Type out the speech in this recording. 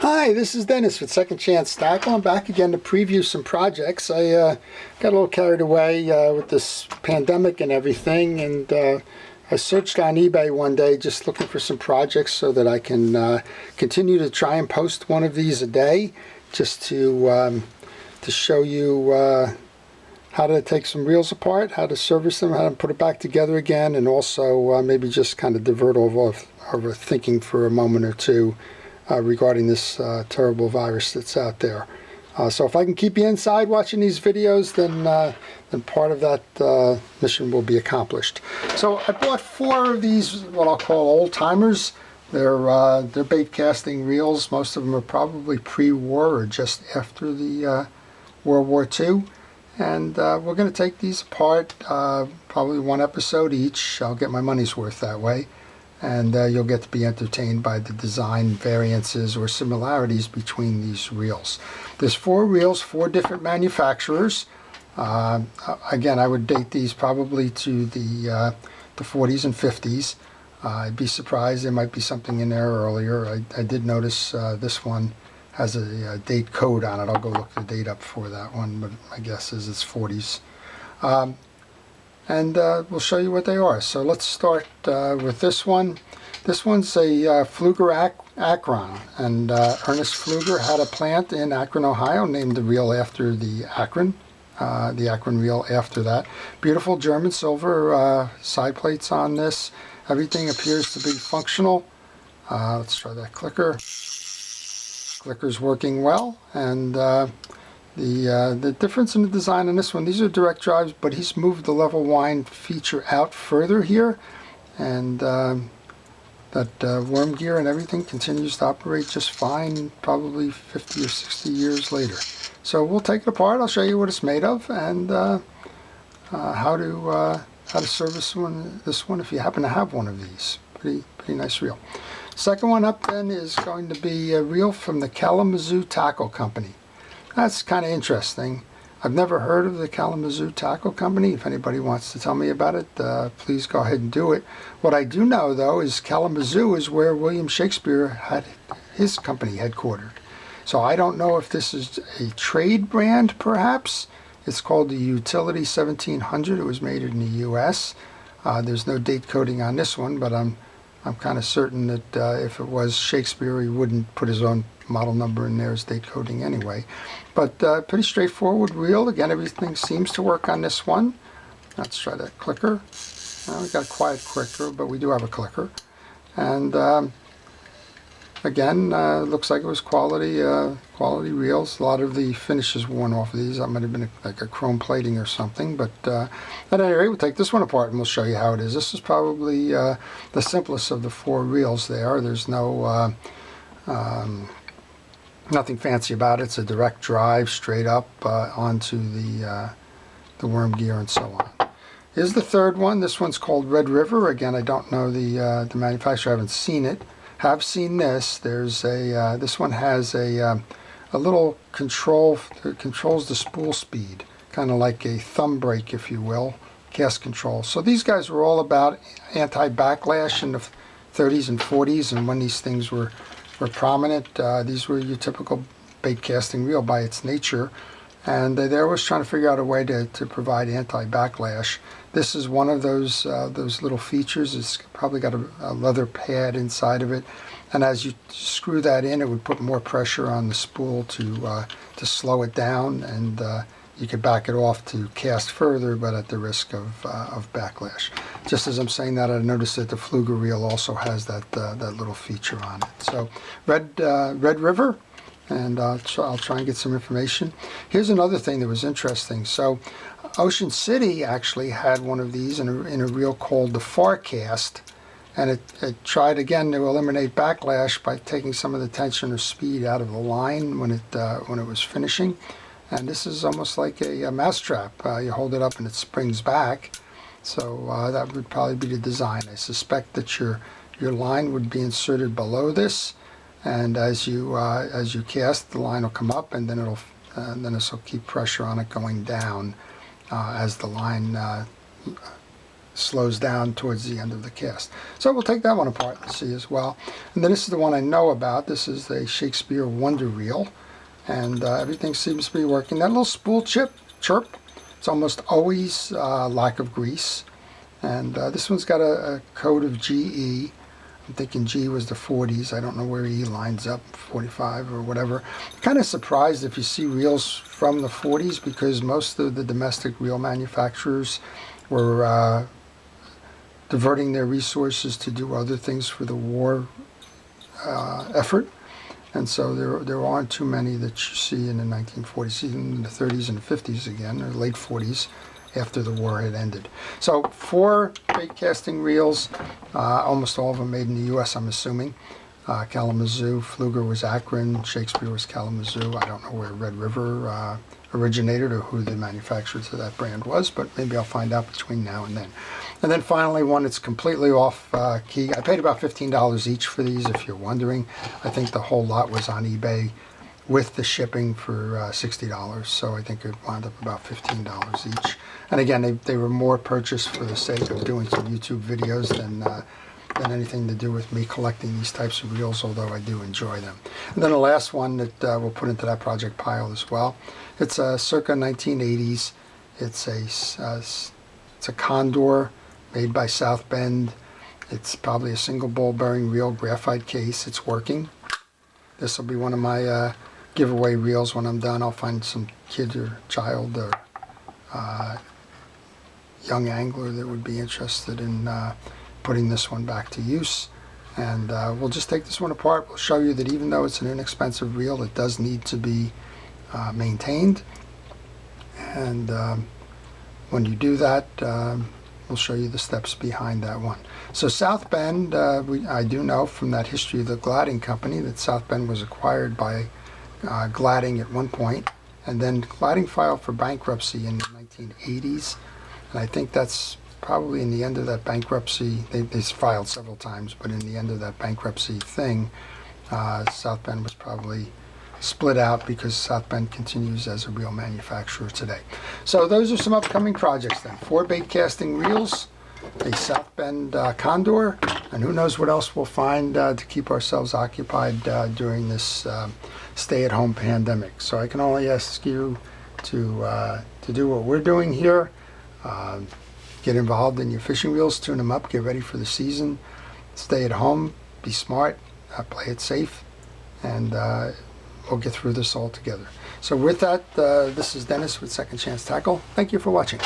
Hi, this is Dennis with Second Chance Tackle. I'm back again to preview some projects. I got a little carried away with this pandemic and everything, and I searched on eBay one day just looking for some projects so that I can continue to try and post one of these a day, just to show you how to take some reels apart, how to service them, how to put it back together again, and also maybe just kind of divert over thinking for a moment or two regarding this terrible virus that's out there. So if I can keep you inside watching these videos, then part of that mission will be accomplished. So I bought 4 of these, what I'll call old-timers. They're bait casting reels. Most of them are probably pre-war or just after the World War II. And we're going to take these apart, probably one episode each. I'll get my money's worth that way. And you'll get to be entertained by the design variances or similarities between these reels. There's 4 reels, 4 different manufacturers. Again, I would date these probably to the 40s and 50s. I'd be surprised there might be something in there earlier. I did notice this one has a date code on it. I'll go look the date up for that one, but my guess is it's 40s. And we'll show you what they are. So let's start with this one. This one's a Pflueger Akron, and Ernest Pflueger had a plant in Akron, Ohio, named the reel after the Akron reel after that. Beautiful German silver side plates on this. Everything appears to be functional. Let's try that clicker. Clicker's working well, and the difference in the design on this one, these are direct drives, but he's moved the level wind feature out further here, and that worm gear and everything continues to operate just fine, probably 50 or 60 years later. So we'll take it apart. I'll show you what it's made of, and how to service this one if you happen to have one of these. Pretty nice reel. Second one up then is going to be a reel from the Kalamazoo Tackle Company. That's kind of interesting. I've never heard of the Kalamazoo Tackle Company. If anybody wants to tell me about it, please go ahead and do it. What I do know, though, is Kalamazoo is where William Shakespeare had his company headquartered. So I don't know if this is a trade brand, perhaps. It's called the Utility 1700. It was made in the U.S. There's no date coding on this one, but I'm kind of certain that if it was Shakespeare, he wouldn't put his own model number in there as date coding anyway. But pretty straightforward reel. Again, everything seems to work on this one. Let's try that clicker. We got a quiet clicker, but we do have a clicker. And again, looks like it was quality reels. A lot of the finishes worn off of these. That might have been like a chrome plating or something. But at any rate, we'll take this one apart and we'll show you how it is. This is probably the simplest of the 4 reels there. There's no nothing fancy about it. It's a direct drive straight up onto the worm gear and so on. Here's the third one. This one's called Red River. Again, I don't know the manufacturer. I haven't seen it. Have seen this. There's a this one has a little control that controls the spool speed, kind of like a thumb brake, if you will, cast control. So these guys were all about anti-backlash in the 30s and 40s, and when these things were prominent. These were your typical bait casting reel by its nature, and they always trying to figure out a way to provide anti-backlash. This is one of those little features. It's probably got a leather pad inside of it, and as you screw that in, it would put more pressure on the spool to slow it down, and you could back it off to cast further, but at the risk of backlash. Just as I'm saying that, I noticed that the Pflueger reel also has that little feature on it. So Red River, and I'll try and get some information. Here's another thing that was interesting. So Ocean City actually had one of these in a reel called the Farcast, and it tried again to eliminate backlash by taking some of the tension or speed out of the line when it was finishing. And this is almost like a mousetrap. You hold it up and it springs back. So that would probably be the design. I suspect that your line would be inserted below this, and as you cast, the line will come up, and then this will keep pressure on it going down as the line slows down towards the end of the cast. So we'll take that one apart and see as well. And then this is the one I know about. This is the Shakespeare Wonder Reel, and everything seems to be working. That little spool chirp, it's almost always lack of grease. And this one's got a code of GE. I'm thinking G was the 40s. I don't know where E lines up, 45 or whatever. I'm kind of surprised if you see reels from the 40s, because most of the domestic reel manufacturers were diverting their resources to do other things for the war effort. And so there aren't too many that you see in the 1940s, even in the 30s and 50s again, or late 40s, after the war had ended. So 4 bait casting reels, almost all of them made in the U.S., I'm assuming. Kalamazoo, Pfluger was Akron, Shakespeare was Kalamazoo. I don't know where Red River originated or who the manufacturer to that brand was, but maybe I'll find out between now and then. And then finally, one that's completely off key. I paid about $15 each for these, if you're wondering. I think the whole lot was on eBay with the shipping for $60, so I think it wound up about $15 each. And again, they were more purchased for the sake of doing some YouTube videos than anything to do with me collecting these types of reels, although I do enjoy them. And then the last one that we'll put into that project pile as well. It's a circa 1980s. It's a Condor made by South Bend. It's probably a single ball bearing reel, graphite case. It's working. This will be one of my giveaway reels when I'm done. I'll find some kid or child or young angler that would be interested in putting this one back to use. And we'll just take this one apart. We'll show you that even though it's an inexpensive reel, it does need to be maintained. And when you do that, we'll show you the steps behind that one. So South Bend, I do know from that history of the Gladding Company that South Bend was acquired by Gladding at one point, and then Gladding filed for bankruptcy in the 1980s, and I think that's probably in the end of that bankruptcy. They filed several times, but in the end of that bankruptcy thing, South Bend was probably split out, because South Bend continues as a reel manufacturer today. So those are some upcoming projects then. 4 bait casting reels, a South Bend Condor, and who knows what else we'll find to keep ourselves occupied during this stay-at-home pandemic. So I can only ask you to do what we're doing here. Get involved in your fishing reels, tune them up, get ready for the season, stay at home, be smart, play it safe, and we'll get through this all together. So with that, this is Dennis with Second Chance Tackle. Thank you for watching.